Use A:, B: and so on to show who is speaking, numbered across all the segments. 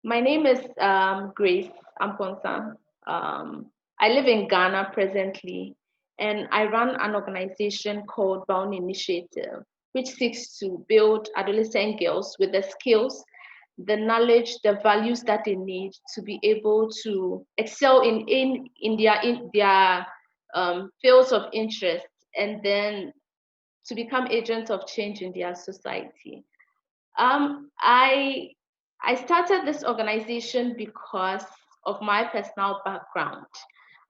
A: My name is Grace Amponsah. I live in Ghana presently, and I run an organization called Bowney Initiative, which seeks to build adolescent girls with the skills, the knowledge, the values that they need to be able to excel in their fields of interest, and then to become agents of change in their society. Um, I I started this organization because of my personal background.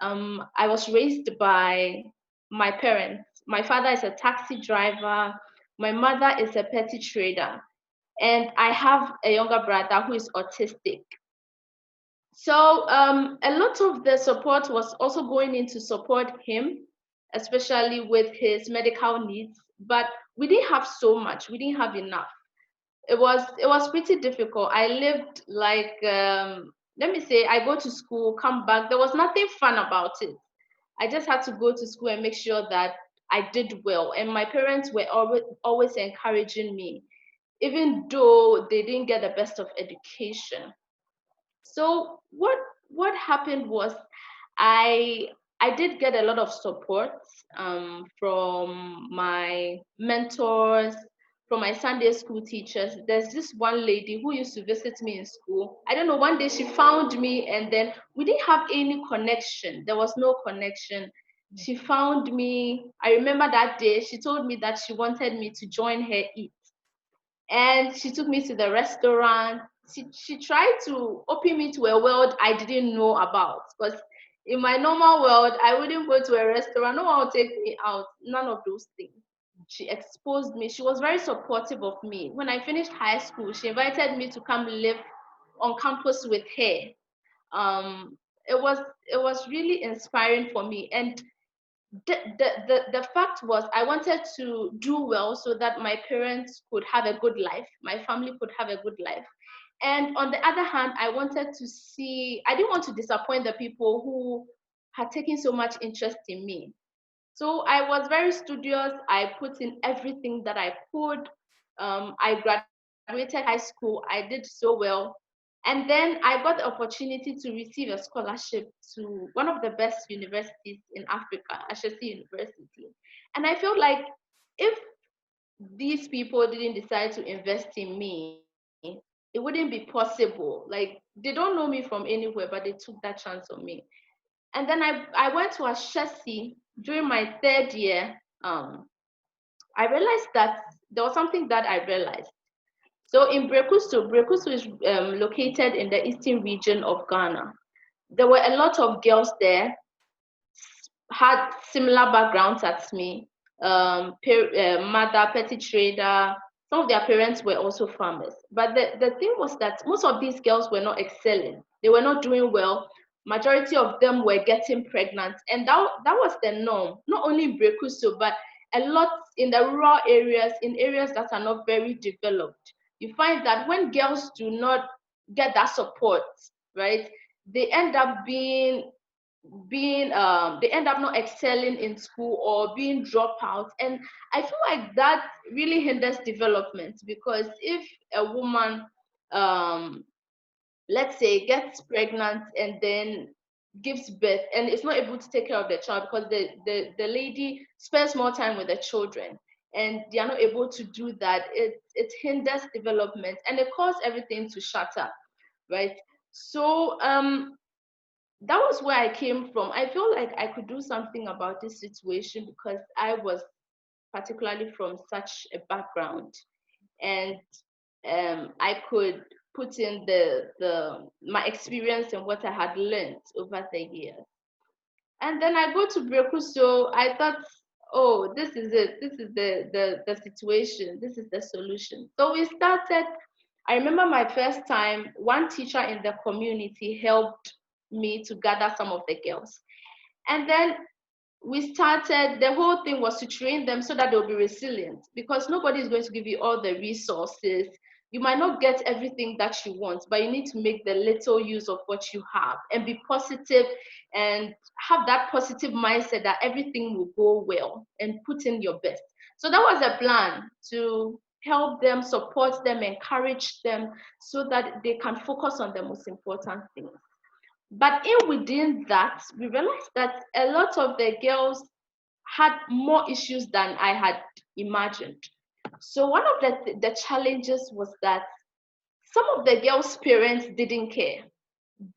A: I was raised by my parents. My father is a taxi driver. My mother is a petty trader, and I have a younger brother who is autistic. So a lot of the support was also going in to support him, especially with his medical needs. But we didn't have so much. We didn't have enough. It was pretty difficult. I lived like let me say I go to school, come back. There was nothing fun about it. I just had to go to school and make sure that I did well. And my parents were always encouraging me, even though they didn't get the best of education. So what happened was I I did get a lot of support from my mentors, from my Sunday school teachers. There's this one lady who used to visit me in school. I don't know, one day she found me and then we didn't have any connection. There was no connection. She found me. I remember that day she told me that she wanted me to join her eat, and she took me to the restaurant. She tried to open me to a world I didn't know about, because in my normal world I wouldn't go to a restaurant, no one would take me out, none of those things. She exposed me. She was very supportive of me. When I finished high school, she invited me to come live on campus with her. Um, it was really inspiring for me. And the fact was I wanted to do well so that my parents could have a good life, my family could have a good life. And on the other hand, I didn't want to disappoint the people who had taken so much interest in me. So I was very studious. I put in everything that I could. I graduated high school. I did so well. And then I got the opportunity to receive a scholarship to one of the best universities in Africa, Ashesi University. And I felt like if these people didn't decide to invest in me, it wouldn't be possible. Like, they don't know me from anywhere, but they took that chance on me. And then I went to Ashesi during my third year. I realized that there was something that I realized. So in Brekusu is located in the eastern region of Ghana. There were a lot of girls there, had similar backgrounds as me. Mother, petty trader. Some of their parents were also farmers. But the thing was that most of these girls were not excelling. They were not doing well. Majority of them were getting pregnant. And that was the norm, not only in Brekusu, but a lot in the rural areas, in areas that are not very developed. You find that when girls do not get that support, right, they end up they end up not excelling in school or being dropouts. And I feel like that really hinders development, because if a woman, um, let's say, gets pregnant and then gives birth and is not able to take care of the child, because the lady spends more time with the children and they are not able to do that, it hinders development and it causes everything to shatter, right? So that was where I came from. I feel like I could do something about this situation because I was particularly from such a background, and I could put in the my experience and what I had learned over the years. And then I go to Breku, so I thought, oh, this is it. This is the situation. This is the solution. So we started. I remember my first time, one teacher in the community helped me to gather some of the girls. And then we started, the whole thing was to train them so that they'll be resilient, because nobody is going to give you all the resources. You might not get everything that you want, but you need to make the little use of what you have and be positive and have that positive mindset that everything will go well and put in your best. So that was a plan to help them, support them, encourage them so that they can focus on the most important things. But within that, we realized that a lot of the girls had more issues than I had imagined. So one of the challenges was that some of the girls' parents didn't care.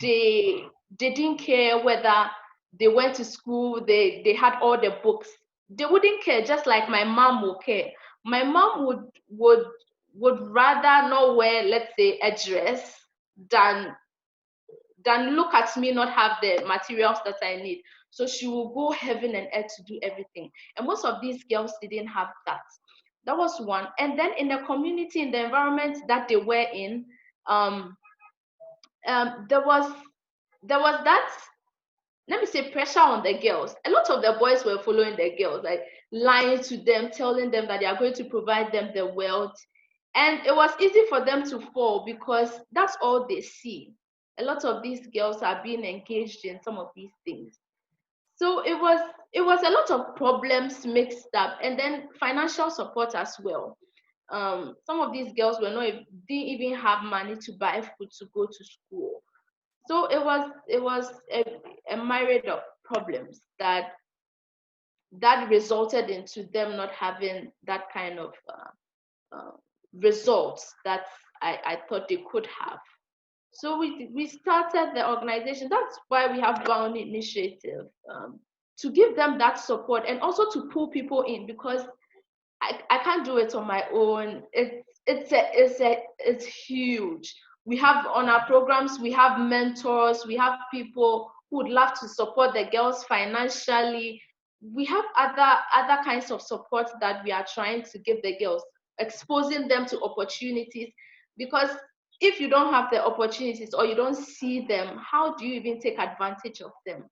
A: They didn't care whether they went to school, they had all the books. They wouldn't care, just like my mom would care. My mom would rather not wear, let's say, a dress than look at me not have the materials that I need. So she will go heaven and earth to do everything. And most of these girls didn't have that. That was one. And then in the community, in the environment that they were in, there was that, let me say, pressure on the girls. A lot of the boys were following the girls, like lying to them, telling them that they are going to provide them the wealth. And it was easy for them to fall because that's all they see. A lot of these girls are being engaged in some of these things. So it was a lot of problems mixed up, and then financial support as well. Some of these girls didn't even have money to buy food to go to school. So it was a myriad of problems that resulted into them not having that kind of results that I thought they could have. So we started the organization. That's why we have Bowney Initiative, to give them that support and also to pull people in, because I can't do it on my own. It's huge. We have on our programs, we have mentors, we have people who would love to support the girls financially. We have other kinds of support that we are trying to give the girls, exposing them to opportunities, because if you don't have the opportunities or you don't see them, how do you even take advantage of them?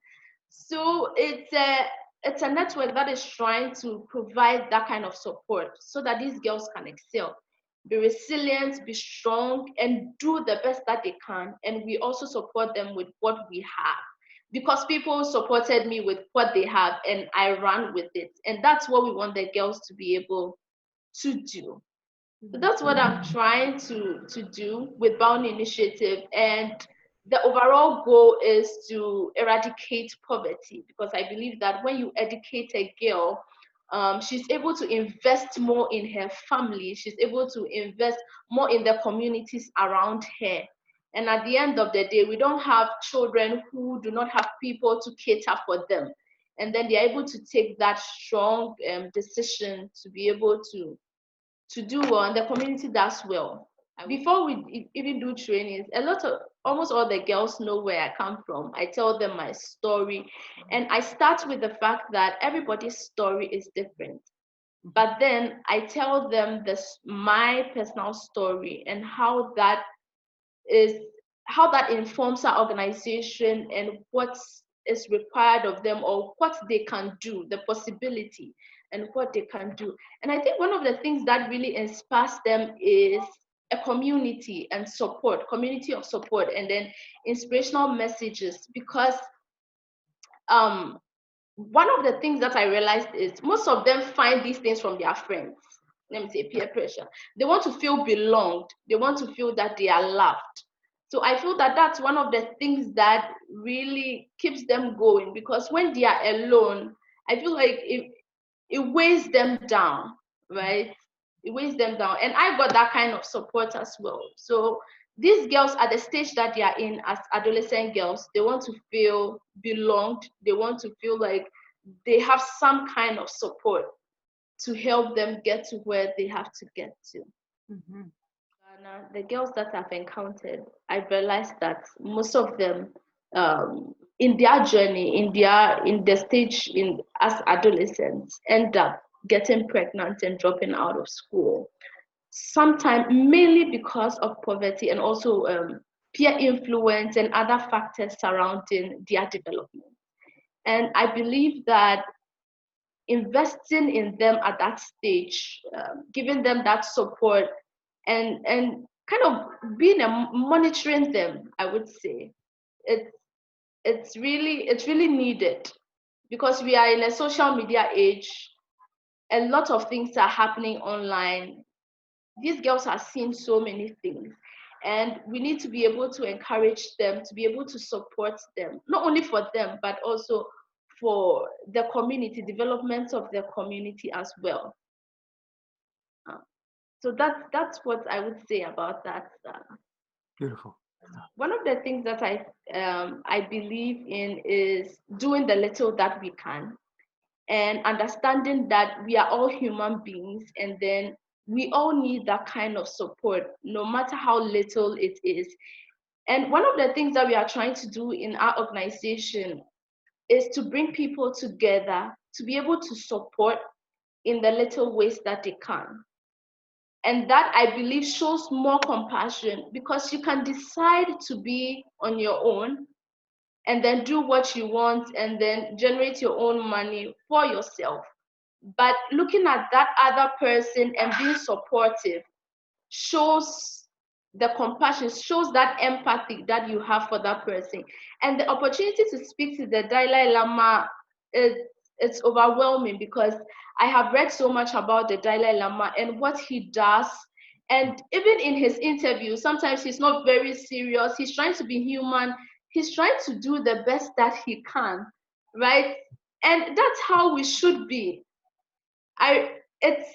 A: So it's a network that is trying to provide that kind of support so that these girls can excel, be resilient, be strong, and do the best that they can. And we also support them with what we have, because people supported me with what they have and I ran with it. And that's what we want the girls to be able to do. So that's what I'm trying to do with Bowney Initiative. And the overall goal is to eradicate poverty, because I believe that when you educate a girl, she's able to invest more in her family. She's able to invest more in the communities around her. And at the end of the day, we don't have children who do not have people to cater for them. And then they're able to take that strong decision to be able to do well, and the community does well. Before we even do trainings, almost all the girls know where I come from. I tell them my story, and I start with the fact that everybody's story is different. But then I tell them my personal story and how that informs our organization and what is required of them, or what they can do, the possibility and what they can do. And I think one of the things that really inspires them is a community of support, and then inspirational messages. Because one of the things that I realized is most of them find these things from their friends. Let me say peer pressure. They want to feel belonged. They want to feel that they are loved. So I feel that that's one of the things that really keeps them going, because when they are alone, I feel like it weighs them down, right? It weighs them down. And I got that kind of support as well. So these girls, at the stage that they are in as adolescent girls, they want to feel belonged. They want to feel like they have some kind of support to help them get to where they have to get to. Mm-hmm. The girls that I've encountered, I've realized that most of them, in their journey, in the stage as adolescents, end up getting pregnant and dropping out of school. Sometimes mainly because of poverty, and also peer influence and other factors surrounding their development. And I believe that investing in them at that stage, giving them that support, and kind of monitoring them, I would say, it's really needed, because we are in a social media age. A lot of things are happening online. these girls are seeing so many things, and we need to be able to encourage them, to be able to support them, not only for them, but also for the community, development of the community as well. So that's what I would say about that.
B: Beautiful.
A: One of the things that I believe in is doing the little that we can, and understanding that we are all human beings, and then we all need that kind of support, no matter how little it is. And one of the things that we are trying to do in our organization is to bring people together to be able to support in the little ways that they can. And that, I believe, shows more compassion, because you can decide to be on your own and then do what you want and then generate your own money for yourself. But looking at that other person and being supportive shows the compassion, shows that empathy that you have for that person. And the opportunity to speak to the Dalai Lama, it's overwhelming, because I have read so much about the Dalai Lama and what he does. And even in his interview, sometimes he's not very serious. He's trying to be human. He's trying to do the best that he can, right? And that's how we should be. It's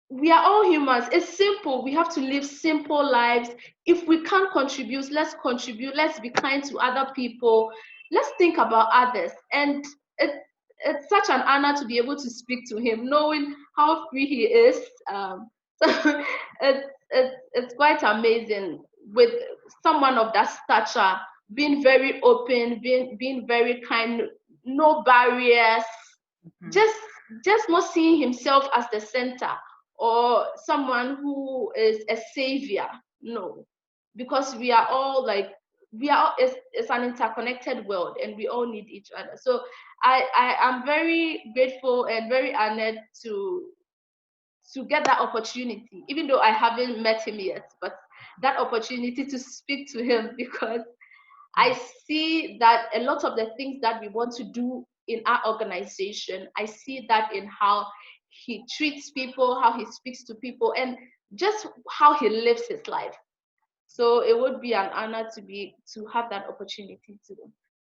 A: we are all humans. It's simple. We have to live simple lives. If we can't contribute, let's contribute. Let's be kind to other people. Let's think about others. And it's such an honor to be able to speak to him, knowing how free he is. So it's quite amazing with someone of that stature, being very open, being very kind, no barriers, just not seeing himself as the center or someone who is a savior. No, because we are all like, it's an interconnected world, and we all need each other. So I am very grateful and very honored to get that opportunity, even though I haven't met him yet, but that opportunity to speak to him, because I see that a lot of the things that we want to do in our organization, I see that in how he treats people, how he speaks to people, and just how he lives his life. So it would be an honor to have that opportunity to